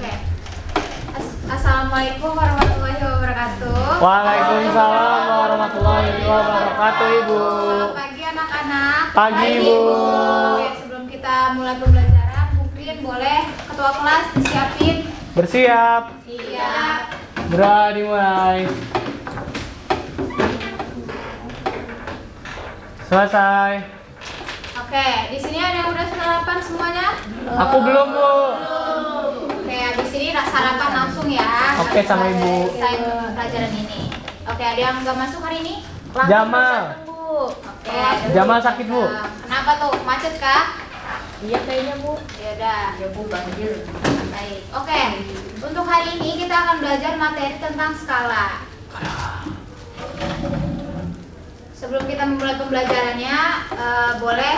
Oke. Assalamualaikum warahmatullahi wabarakatuh. Waalaikumsalam warahmatullahi wabarakatuh, Ibu. Selamat pagi anak-anak. Pagi, Ibu. Oke, sebelum kita mulai pembelajaran, mungkin boleh ketua kelas disiapin. Bersiap. Siap. Berani mulai. Selesai. Oke, di sini ada yang udah sarapan semuanya? Aku belum, Bu. Oke, habis ini sarapan langsung ya. Oke, sama Ibu. Selesai pelajaran ini. Oke, ada yang nggak masuk hari ini? Jamal. Oke. Jamal sakit, Bu. Kenapa tuh? Macet kah? Iya kayaknya Bu. Ya udah. Ya Bu, banjir. Baik. Oke. Untuk hari ini kita akan belajar materi tentang skala. Sebelum kita memulai pembelajarannya, boleh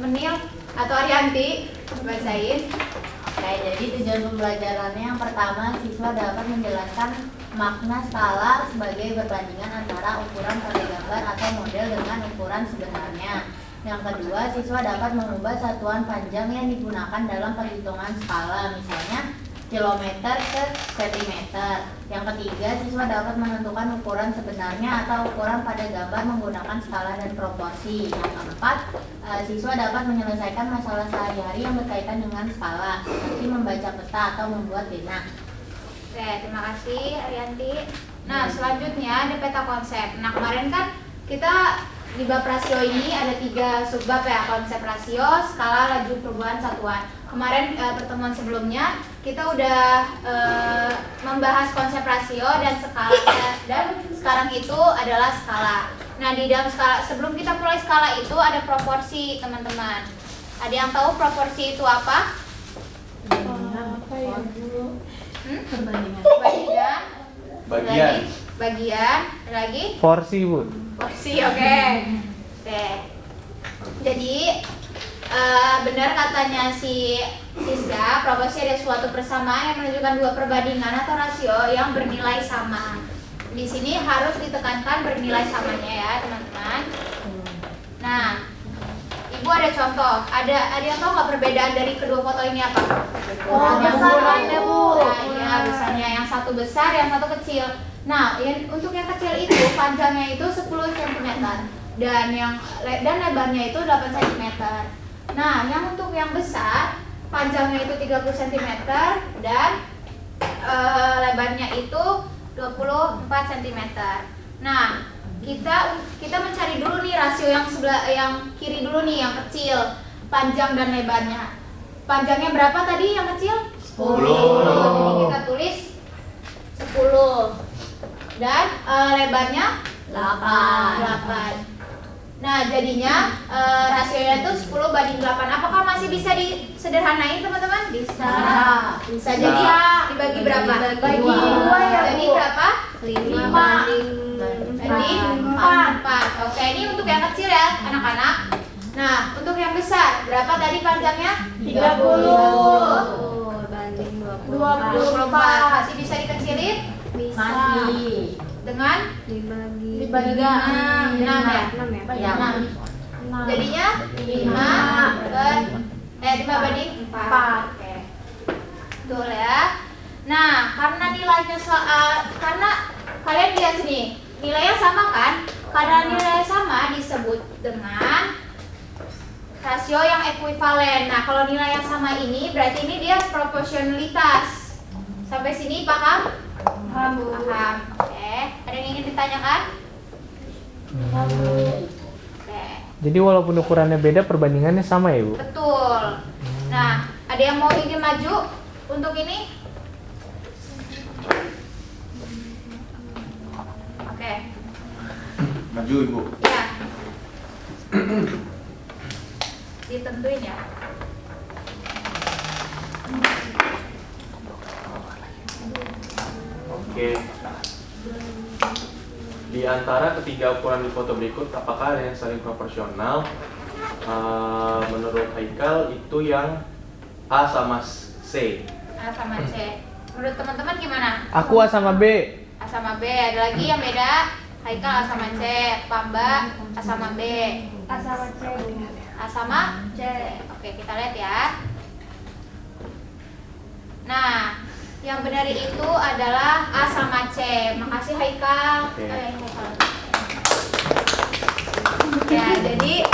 Menil atau Arianti bacain. Oke, jadi tujuan pembelajarannya yang pertama, siswa dapat menjelaskan makna skala sebagai perbandingan antara ukuran pada gambar atau model dengan ukuran sebenarnya. Yang kedua, siswa dapat mengubah satuan panjang yang digunakan dalam perhitungan skala, misalnya kilometer ke sentimeter. Yang ketiga, siswa dapat menentukan ukuran sebenarnya atau ukuran pada gambar menggunakan skala dan proporsi. Yang keempat, siswa dapat menyelesaikan masalah sehari-hari yang berkaitan dengan skala, seperti membaca peta atau membuat pena. Oke, terima kasih Arianti. Nah, selanjutnya ada peta konsep. Nah, kemarin kan kita di bab rasio ini ada 3 subbab ya, konsep rasio, skala, laju perubahan satuan. Kemarin pertemuan sebelumnya kita udah membahas konsep rasio dan skala, dan sekarang itu adalah skala. Nah, di dalam skala, sebelum kita mulai skala itu ada proporsi, teman-teman. Ada yang tahu proporsi itu apa? Apa ya Bu? Perbandingan. Bagian. Bagian. Bagian. Lagi? Porsi, Bu. Porsi, oke. Oke. Jadi benar katanya si Siska, proporsi ada suatu persamaan yang menunjukkan dua perbandingan atau rasio yang bernilai sama. Di sini harus ditekankan bernilai samanya ya, teman-teman. Nah, Ibu ada contoh. Ada yang tahu nggak perbedaan dari kedua foto ini apa? Besarnya Bu. Nah, ya, besarnya yang satu besar, yang satu kecil. Nah, untuk yang kecil itu panjangnya itu 10 cm dan lebarnya itu 8 cm. Nah, yang untuk yang besar panjangnya itu 30 cm dan lebarnya itu 24 cm. Nah, kita mencari dulu nih rasio yang kiri dulu nih, yang kecil, panjang dan lebarnya. Panjangnya berapa tadi yang kecil? 10. Jadi kita tulis 10. Dan lebarnya 8. Nah, jadinya rasionya itu 10 banding 8. Apakah masih bisa disederhanain, teman-teman? Bisa. Bisa. Jadi dibagi berapa? Dibagi dua ya, Bu. Jadi berapa? 5. Jadi 4. Oke, ini untuk yang kecil ya, anak-anak. Nah, untuk yang besar, berapa tadi panjangnya? 30 banding 24. Masih bisa dikecilin? Masih. Dengan Dibagi 6 ya? 6 ya? Ya, 6. Jadinya 5 banding 4. Oke. Betul ya. Nah, karena nilainya karena kalian lihat sini, nilainya sama kan? Karena nilainya sama disebut dengan rasio yang ekuivalen. Nah, kalau nilai yang sama ini berarti ini dia proporsionalitas. Sampai sini paham? Paham. Oke. Ada yang ingin ditanyakan? Oke. Jadi walaupun ukurannya beda, perbandingannya sama ya, Bu? Betul. Nah, ada yang mau ingin maju untuk ini? Oke. Maju Ibu. Ya. Ditentuin ya. Oke. Di antara ketiga ukuran di foto berikut, apakah ada yang saling proporsional? Menurut Haikal itu yang A sama C. A sama C. Menurut teman-teman gimana? Aku A sama B. A sama B. Ada lagi yang beda? Haikal A sama C, Pamba A sama B. A sama C. A sama C. Oke, kita lihat ya. Nah, Yang benar itu adalah A sama C. Makasih Haikal. Oke. Ya, jadi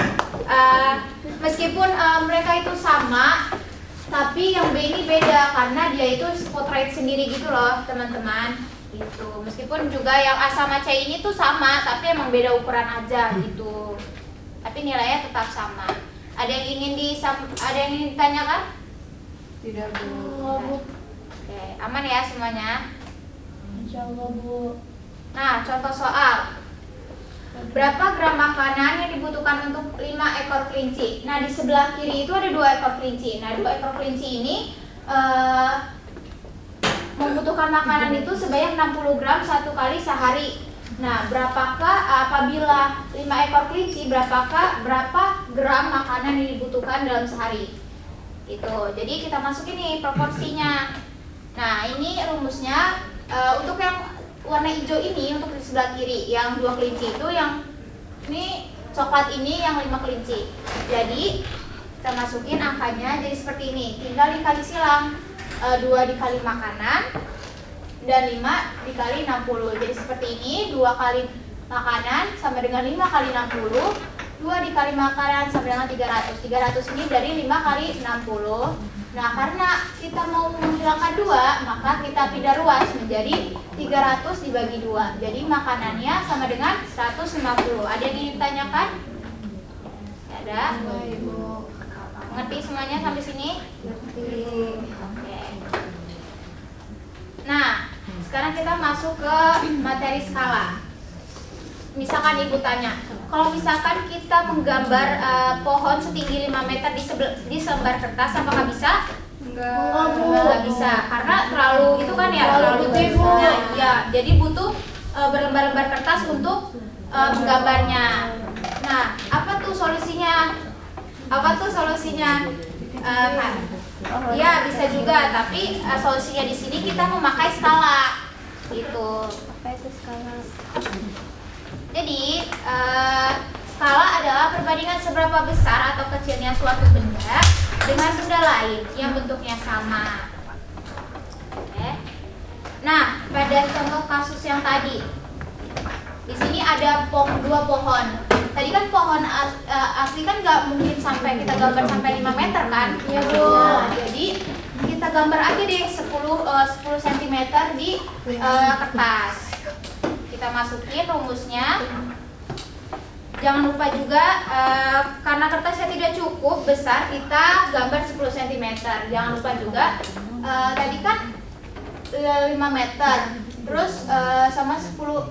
meskipun mereka itu sama, tapi yang B ini beda karena dia itu spotlight sendiri gitu loh, teman-teman. Gitu. Meskipun juga yang A sama C ini tuh sama, tapi emang beda ukuran aja gitu. Tapi nilainya tetap sama. Ada yang ingin ditanyakan? Tidak, Bu. Oke, aman ya semuanya? Insyaallah, Bu. Nah, contoh soal. Berapa gram makanan yang dibutuhkan untuk 5 ekor kelinci? Nah, di sebelah kiri itu ada 2 ekor kelinci. Nah, 2 ekor kelinci ini membutuhkan makanan itu sebanyak 60 gram 1 kali sehari. Nah, berapakah apabila 5 ekor kelinci, berapa gram makanan yang dibutuhkan dalam sehari? Itu. Jadi kita masukin nih proporsinya. Nah, ini rumusnya untuk yang warna hijau ini untuk di sebelah kiri, yang 2 kelinci itu, yang ini coklat ini yang 5 kelinci. Jadi kita masukin angkanya jadi seperti ini. Tinggal dikali silang. 2 dikali makanan dan 5 dikali 60. Jadi seperti ini, 2 kali makanan sama dengan 5 kali 60. 2 dikali makanan sama dengan 300. 300 ini dari 5 kali 60. Nah, karena kita mau menghilangkan 2, maka kita pindah ruas menjadi 300 dibagi 2. Jadi makanannya sama dengan 150. Ada yang ingin ditanyakan? Ada? Ibu. Ngerti semuanya sampai sini? Ngerti. Oke. Nah, sekarang kita masuk ke materi skala. Misalkan ibu tanya, kalau misalkan kita menggambar pohon setinggi 5 meter di selembar kertas, apakah bisa? Enggak bisa, karena terlalu itu kan ya, terlalu gede, Bu. Ya, jadi butuh berlembar-lembar kertas untuk menggambarnya. Nah, apa tuh solusinya? Kak? Ya, bisa juga, tapi solusinya di sini kita memakai skala. Gitu. Apa itu skala? Jadi, skala adalah perbandingan seberapa besar atau kecilnya suatu benda dengan benda lain yang bentuknya sama. Oke. Nah, pada contoh kasus yang tadi, di sini ada 2 pohon. Tadi kan pohon asli kan nggak mungkin sampai kita gambar sampai 5 meter kan? Iya, Bu. Nah, jadi kita gambar aja deh 10 cm di kertas. Kita masukin rumusnya. Jangan lupa juga karena kertasnya tidak cukup besar, kita gambar 10 cm. Jangan lupa juga tadi kan 5 meter, terus sama 10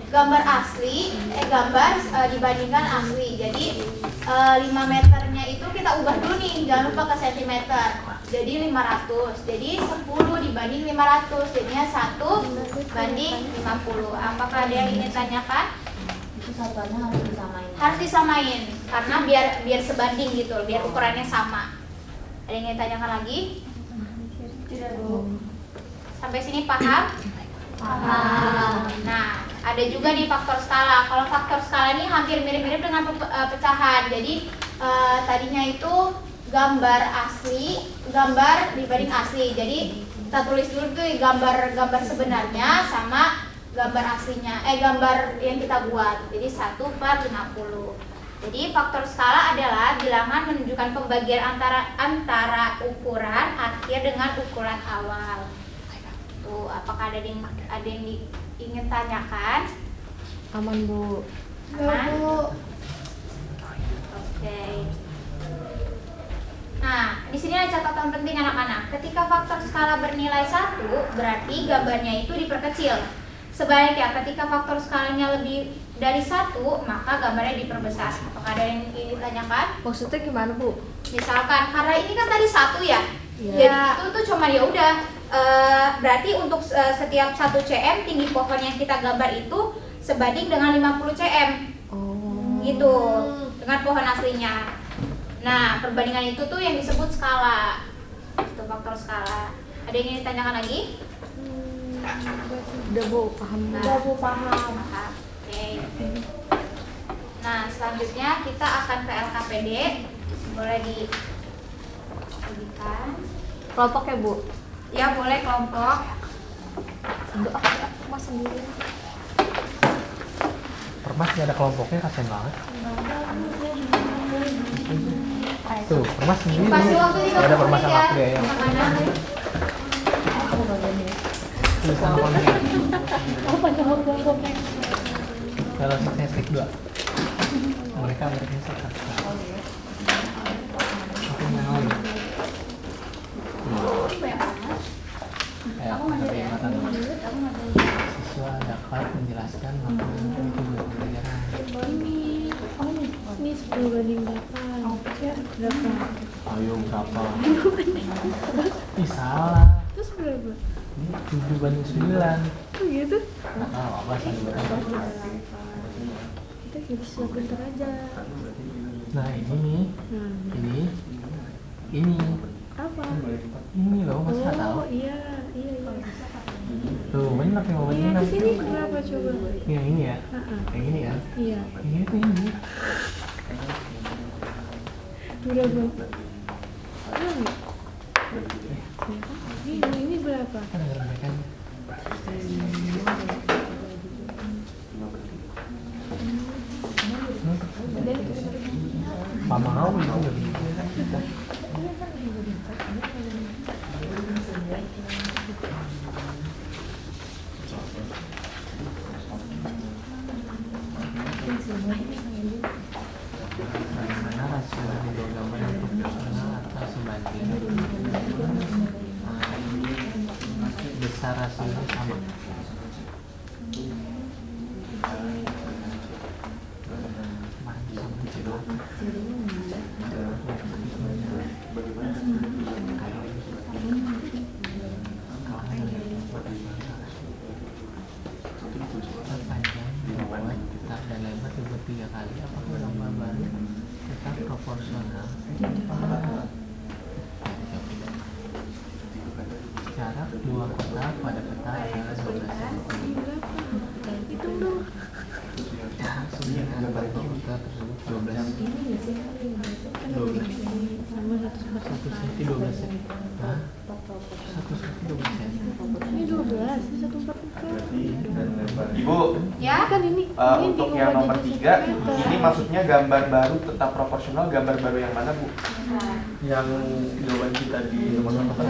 gambar asli, gambar dibandingkan asli. Jadi 5 meternya itu kita ubah dulu nih, jangan lupa ke sentimeter. Jadi 500. Jadi 10 dibanding 500, jadinya 1 banding 50. Apakah ada yang ingin tanyakan? Itu satuannya harus disamain. Harus disamain karena biar sebanding gitu, biar ukurannya sama. Ada yang ingin tanyakan lagi? Tidak, Bu. Sampai sini paham? Paham. Nah, ada juga di faktor skala. Kalau faktor skala ini hampir mirip-mirip dengan pecahan. Jadi tadinya itu gambar asli, gambar dibanding asli. Jadi kita tulis dulu tuh gambar sebenarnya sama gambar aslinya, gambar yang kita buat. Jadi 1/50. Jadi faktor skala adalah bilangan menunjukkan pembagian antara ukuran akhir dengan ukuran awal. Tuh, apakah ada yang ingin tanyakan? Aman, Bu. Aman? Oke. Nah, di sini ada catatan penting anak-anak. Ketika faktor skala bernilai 1, berarti gambarnya itu diperkecil. Sebaliknya, ketika faktor skalanya lebih dari 1, maka gambarnya diperbesar. Apakah ada yang ingin ditanyakan? Maksudnya gimana, Bu? Misalkan, karena ini kan tadi 1 ya. Iya. Jadi itu tuh cuma ya udah. Berarti untuk setiap 1 cm tinggi pohon yang kita gambar itu sebanding dengan 50 cm. Oh. Gitu. Dengan pohon aslinya. Nah, perbandingan itu tuh yang disebut skala. Itu faktor skala. Ada yang ingin ditanyakan lagi? Udah, Bu, paham. Udah, Bu, paham. Oke. Nah, selanjutnya kita akan ke LKPD. Boleh diberikan. Kelompok ya, Bu? Ya boleh kelompok. Permas nggak ada kelompoknya, kasian banget. Tuh, Permas sendiri. Kasih waktu 30 Nggak ada Permas menit sama ya. aku ya. Anak-anak. Tulisan konten. Kalau saya klik 2. Mereka sekat. Aku mau. Ayo, sampai ingatan. Siswa dapat menjelaskan makna itu pembelajaran. Ini 10 banding berapa? Ya, berapa? Ayo berapa? Ih salah. Terus berapa? Ini 7 banding 9. Oh gitu? Nggak tahu apa sih berapa. Kita bisa bentar aja. Nah ini nih, Nah, ini apa? ini loh, masa nggak tahu? Oh iya. Tuh benar nih mau Iya, benar. di sini berapa coba? Yang ini ya, yang ini ya, Iya. ini tuh ini. Berapa? Ini berapa? Kan ada mereka. Pak mau itu nggak bisa. Bagaimana rasio dari dua gambar yang proporsional atau sebanding? Besar rasionya sama. Panjang dibuat tetap dan lebar dibuat 3 kali. Apakah gambar baru tetap proporsional? Jarak 2 kotak pada peta adalah 12 cm. Hitung dong. Jarak sembilan antara dua kotak tersebut 12 Sama 1 cm 12 cm. Hah? 1 cm 12 cm. Ini 12, ini 144. Ibu, Ya. Kan ini untuk yang nomor 3, ini maksudnya gambar baru tetap proporsional. Gambar baru yang mana, Bu? Yang jawaban kita di nomor 1 kan?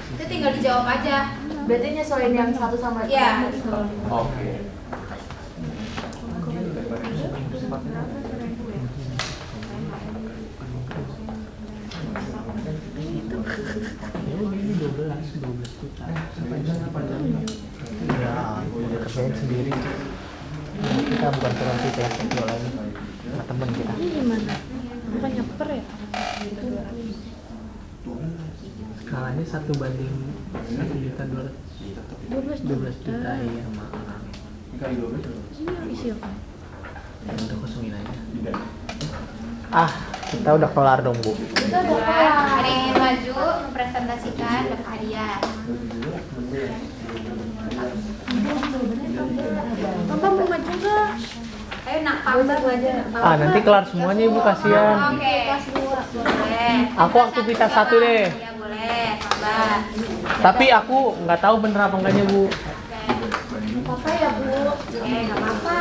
Itu tinggal dijawab aja. Berarti nyesuaiin yang 1 sama Iya. Oke. Ya udah ini 12 juta. Ya, udah kerjain sendiri. Kita bukan tukang kita ya, jual lagi sama temen kita. Ini gimana? Bukannya per ya? Skalanya 1 banding 12 12 juta ya. Ini yang isi apa? Ya udah kosongin aja. Ah, kita udah kelar dong Bu. Itu ada yang ingin maju mempresentasikan dapat hadiah. Papa mau maju nggak? Ayo nak pambah aja. Ah nanti kelar semuanya Ibu kasihan. Oke. Boleh. Aku aktivitas 1 deh. Ya boleh, pambah. Tapi aku nggak tahu bener apa enggaknya Bu. Apa ya Bu? Nggak apa-apa.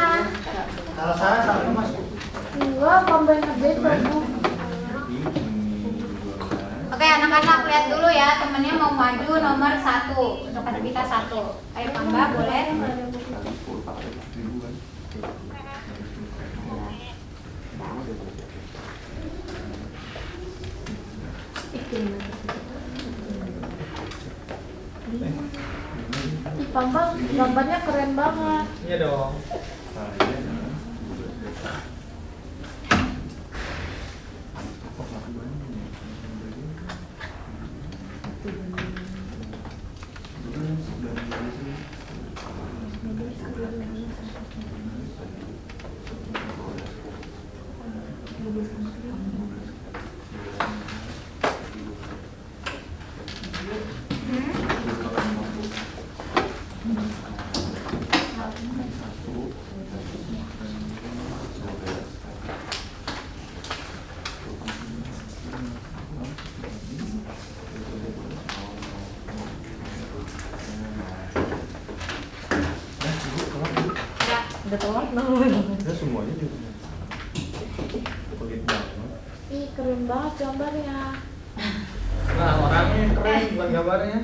Kalau salah, salah Mas. Enggak, papa yang kerjain baru. Oke anak-anak lihat dulu ya, temennya mau maju nomor 1 untuk aktivitas 1. Ayo pambah boleh. Papa gambarnya keren banget. Iya dong. Udah telat Itu semuanya juga. Pelit banget. Ih, keren banget gambarnya. Nah, orangnya keren bukan gambarnya.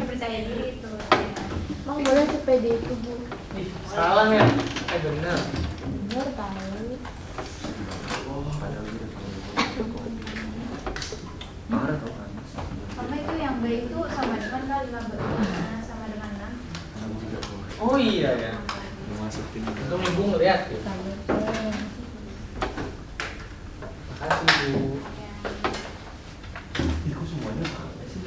Percaya diri itu. Emang boleh sepede itu, Bu? Ih, salah ya. Bener. Bener tahu. Parah tau kan. Sama itu yang B itu sama dengan kali 15 sama dengan 6. Oh iya ya. Masukin. Untung ibu ngeliat ya. Makasih Bu. Ih, kok semuanya sama sih?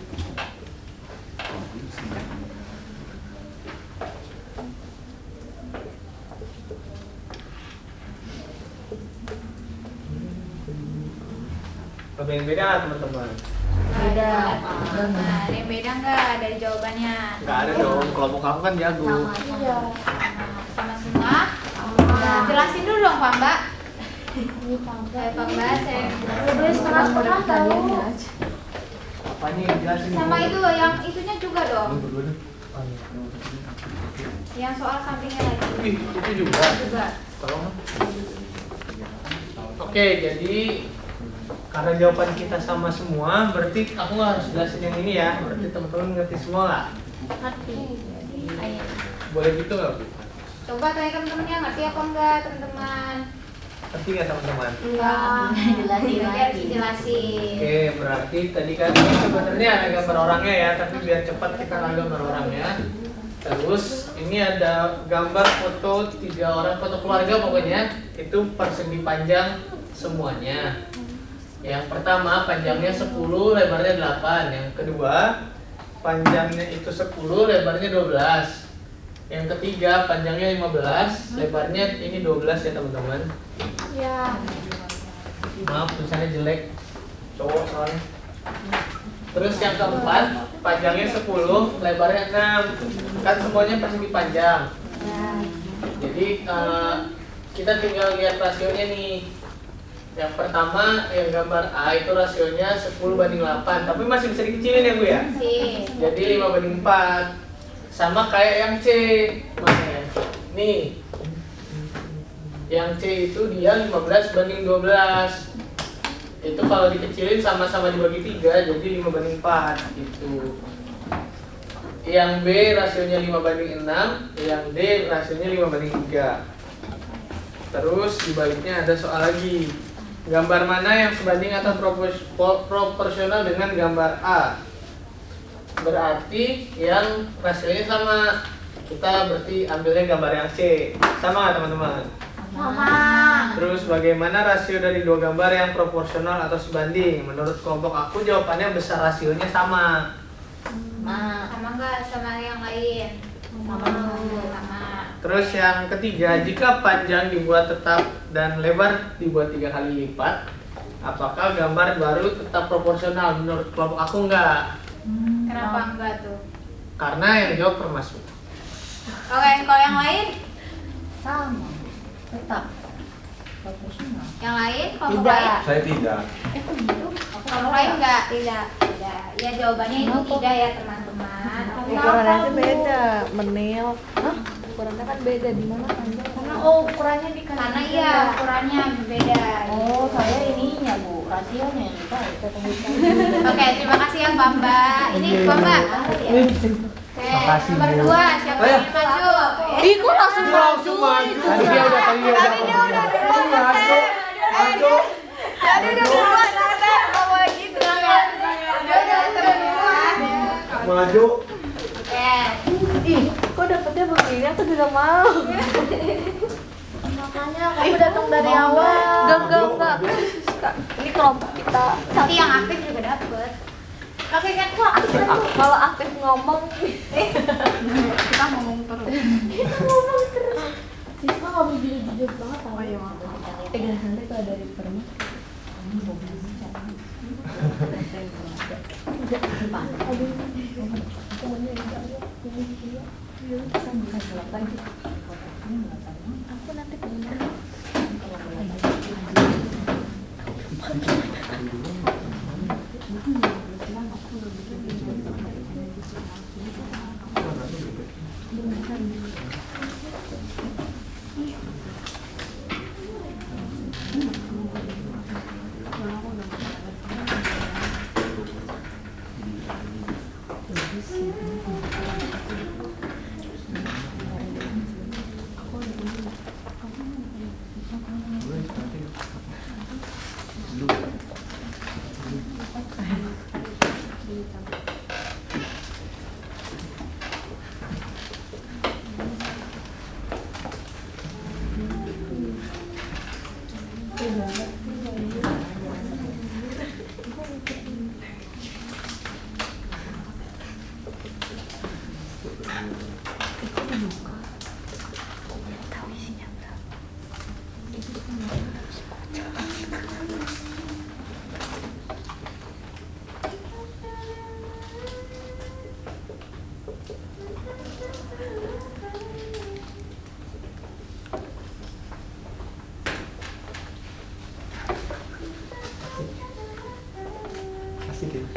Ada yang beda nggak teman-teman? Beda. Ada yang beda nggak dari jawabannya? Nggak ada dong. Kelompok aku kan jago. Iya. Sama semua? Jelasin dulu dong Pak Mbak. Ini pangkat. Pak Mbak, saya Boleh setengah-setengah tahu. Apanya yang jelasin Ibu? sama itu yang itunya juga dong. Berdua deh. Yang soal sampingnya lagi. Ih, itu juga. Juga. Tolong. Oke, jadi karena jawaban kita sama semua, berarti aku nggak harus jelasin yang ini ya. Berarti teman-teman ngerti semua lah. Hati. Ayo. Boleh gitu nggak Bu? Coba tanya teman-temannya ngerti apa enggak teman-teman? Ngerti nggak teman-teman? Enggak. Jelasin Nanti lagi. harus dijelasin. Oke, berarti tadi kan ini sebenarnya ada gambar orangnya ya, tapi biar cepat kita ada gambar orangnya. Terus ini ada gambar foto 3 orang, foto keluarga pokoknya. Itu persegi panjang semuanya. Yang pertama panjangnya 10, lebarnya 8. Yang kedua panjangnya itu 10, lebarnya 12. Yang ketiga panjangnya 15, lebarnya ini 12 ya teman-teman. Ya. Maaf tulisannya jelek, cowok soalnya. Terus yang keempat panjangnya 10, lebarnya 6. Kan semuanya persegi panjang. Jadi kita tinggal lihat rasionya nih. Yang pertama yang gambar A itu rasionya 10:8, tapi masih bisa dikecilin ya Bu ya. Sih. Jadi 5:4. Sama kayak yang C. Mana ya? Nih. Yang C itu dia 15:12. Itu kalau dikecilin sama-sama dibagi 3 jadi 5:4 gitu. Yang B rasionya 5:6, yang D rasionya 5:3. Terus dibaliknya ada soal lagi. Gambar mana yang sebanding atau proporsional dengan gambar A? Berarti yang rasionya sama. Kita berarti ambilnya gambar yang C. Sama nggak teman-teman? Mama. Terus bagaimana rasio dari dua gambar yang proporsional atau sebanding? Menurut kelompok aku jawabannya besar rasionya sama. Sama enggak sama yang lain? Sama. Sama. Terus yang ketiga, jika panjang dibuat tetap dan lebar dibuat 3 kali lipat, apakah gambar baru tetap proporsional? Menurut kelompok aku enggak. Kenapa enggak tuh? Karena yang jawab termasuk. Kalau yang lain? Sama. Tetap. Proporsional. Yang lain? Kelompok Tidak. lain? Saya tidak. Kelompok lain enggak? Tidak. Tidak. Ya jawabannya itu tidak ya teman-teman. Ukurannya aja beda, menil. Hah? Ukurannya kan beda di mana panjang? Karena ukurannya karena iya ukurannya beda. Oh, saya ininya Bu, rasionya yang kita Oke, terima kasih ya Mbak Mbak. Ini Mbak Mbak. Oke, nomor 2 siapa yang ingin maju? Ih, kok langsung maju? Tadi dia udah duluan. Maju. Tadi udah duluan. Nggak boleh gitu kan. Dia udah duluan. Maju. Oke. Ih, kok dapetnya begini? Aku tidak mau. Makanya kamu datang dari awal. Enggak. Ini kelompok kita. Tapi yang aktif juga dapet. Oke kan kok aktif kan? Kalau aktif ngomong, Kita ngomong terus. Siswa nggak mau jujur banget tau. nanti kalau dari permit Aku nanti punya. Asik ya.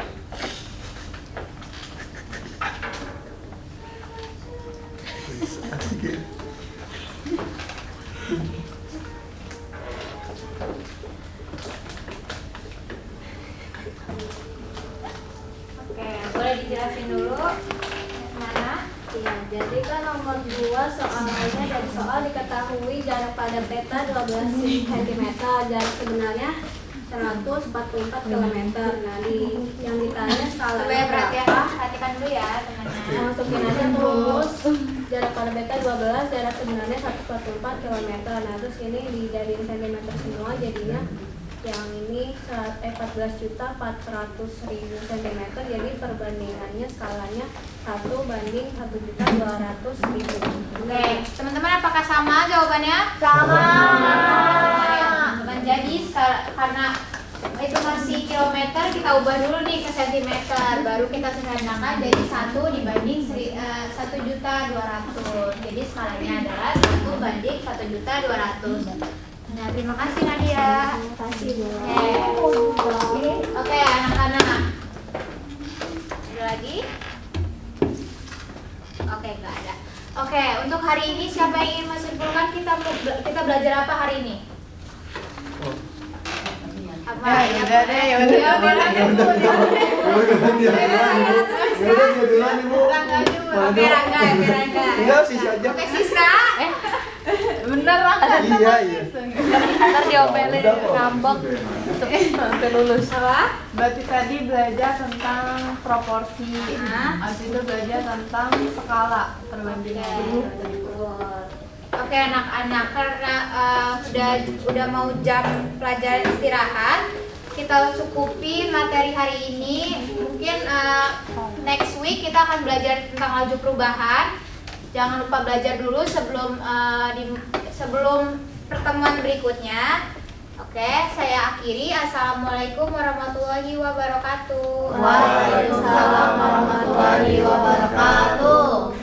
Asik ya. Oke, boleh dijelasin dulu mana? Iya, jadi kan nomor 2 soalnya dari soal diketahui jarak pada peta 12 cm, jarak sebenarnya 144 km. Nah, yang ditanya skalanya Coba perhatian, berapa? perhatikan dulu ya teman-teman. Nah, masukin aja terus jarak pada peta 12, jarak sebenarnya 144 km. Nah, terus ini dijadiin cm semua, jadinya yang ini 14.400.000 cm. Jadi perbandingannya skalanya 1:1.200.000. Oke, teman-teman apakah sama jawabannya? Sama. Jadi karena itu masih kilometer, kita ubah dulu nih ke sentimeter, baru kita sederhanakan jadi 1 dibanding 1.200.000. Jadi skalanya adalah 1:1.200.000. Nah, terima kasih Nadia. Terima kasih, Bu. Oke, anak-anak. Ada lagi? Oke, nggak ada. Oke, untuk hari ini siapa yang ingin menyimpulkan kita belajar apa hari ini? Apa? Ya udah deh, ya udah. Ya udah duluan Ibu. Rangga dulu. Oke, Rangga. Enggak, Siska aja. Oke, Siska. Bener lah. Iya, iya. Ntar diomelin Udah kok. ngambek sampai lulus. Apa? Berarti tadi belajar tentang proporsi. Nah. Habis itu belajar tentang skala perbandingan. Oke anak-anak, karena udah mau jam pelajaran istirahat, kita cukupi materi hari ini. Mungkin next week kita akan belajar tentang laju perubahan. Jangan lupa belajar dulu sebelum pertemuan berikutnya. Oke, saya akhiri. Assalamualaikum warahmatullahi wabarakatuh. Waalaikumsalam warahmatullahi wabarakatuh.